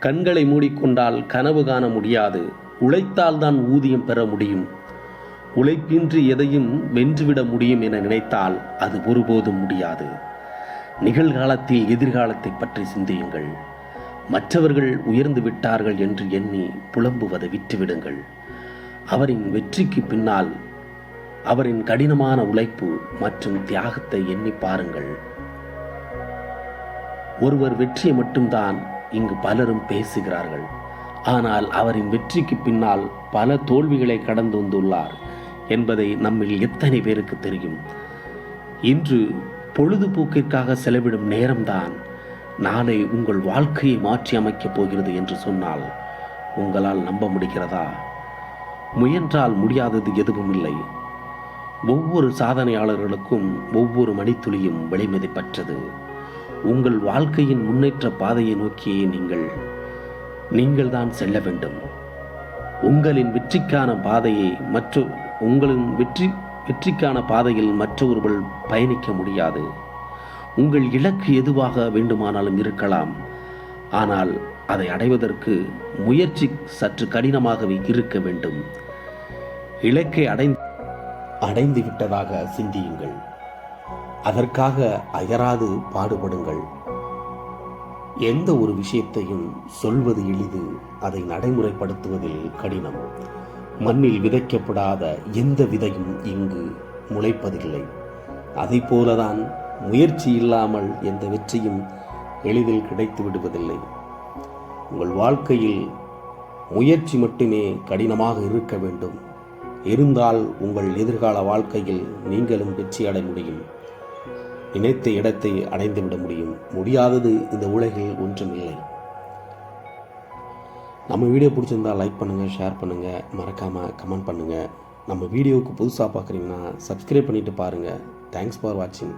கண்களை மூடிக்கொண்டால் கனவு காண முடியாது. உழைத்தால்தான் ஊதியம் பெற முடியும். உழைப்பின்றி எதையும் வென்றுவிட முடியும் என நினைத்தால் அது ஒருபோதும் முடியாது. நிகழ்காலத்தில் எதிர்காலத்தை பற்றி சிந்தியுங்கள். மற்றவர்கள் உயர்ந்து விட்டார்கள் என்று எண்ணி புலம்புவதை விட்டுவிடுங்கள். அவரின் வெற்றிக்கு பின்னால் அவரின் கடினமான உழைப்பு மற்றும் தியாகத்தை எண்ணி பாருங்கள். ஒருவர் வெற்றியை மட்டும்தான் இங்கு பலரும் பேசுகிறார்கள். ஆனால் அவரின் வெற்றிக்கு பின்னால் பல தோல்விகளை கடந்து வந்துள்ளார் என்பதை நம்மில் எத்தனை பேருக்கு தெரியும்? இன்று பொழுதுபோக்கிற்காக செலவிடும் நேரம்தான் நாளை உங்கள் வாழ்க்கையை மாற்றி அமைக்கப் போகிறது என்று சொன்னால் உங்களால் நம்ப முடிகிறதா? முயன்றால் முடியாதது எதுவும் இல்லை. ஒவ்வொரு சாதனையாளர்களுக்கும் ஒவ்வொரு மணித்துளியும் விலைமதிப்பற்றது. உங்கள் வாழ்க்கையின் முன்னேற்ற பாதையை நோக்கியே நீங்கள் தான் செல்ல வேண்டும். உங்களின் வெற்றிக்கான பாதையை வெற்றிக்கான பாதையில் மற்றவர்கள் பயணிக்க முடியாது. உங்கள் இலக்கு எதுவாக வேண்டுமானாலும் இருக்கலாம். ஆனால் அதை அடைவதற்கு முயற்சி சற்று கடினமாகவே இருக்க வேண்டும். இலக்கை அடைந்து விட்டதாக சிந்தியுங்கள். அதற்காக அயராது பாடுபடுங்கள். எந்த ஒரு விஷயத்தையும் சொல்வது எளிது, அதை நடைமுறைப்படுத்துவதில் கடினம். மண்ணில் விதைக்கப்படாத எந்த விதையும் இங்கு முளைப்பதில்லை. அதை போலதான் முயற்சி இல்லாமல் எந்த வெற்றியும் எளிதில் கிடைத்து விடுவதில்லை. உங்கள் வாழ்க்கையில் முயற்சி மட்டுமே கடினமாக இருக்க வேண்டும். இருந்தால் உங்கள் எதிர்கால வாழ்க்கையில் நீங்களும் வெற்றி அடைய முடியும். நினைத்த இடத்தை அடைந்துவிட முடியும். முடியாதது இந்த உலகில் ஒன்றும் இல்லை. நம்ம வீடியோ பிடிச்சிருந்தால் லைக் பண்ணுங்கள், ஷேர் பண்ணுங்கள், மறக்காமல் கமெண்ட் பண்ணுங்கள். நம்ம வீடியோவுக்கு புதுசாக பார்க்குறீங்கன்னா சப்ஸ்கிரைப் பண்ணிவிட்டு பாருங்கள். தேங்க்ஸ் ஃபார் வாட்சிங்.